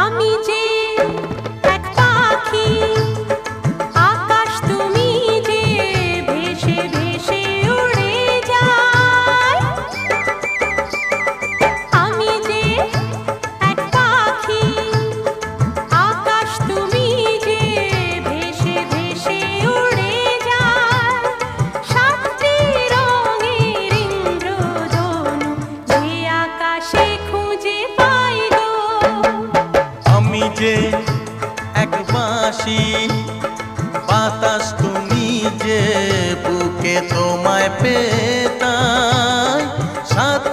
আমি যে এক পাখি, আকাশ তুমি যে ভেসে ভেসে উড়ে যায়। আমি যে এক পাখি, আকাশ তুমি যে ভেসে ভেসে উড়ে যায়। সাতটি রঙের ইন্দ্রধনু যে আকাশে খুঁজে পাই গো। আমি যে এক বাঁশি, বাতাস তুমি যে বুকে তোমায় পেতাই। সাত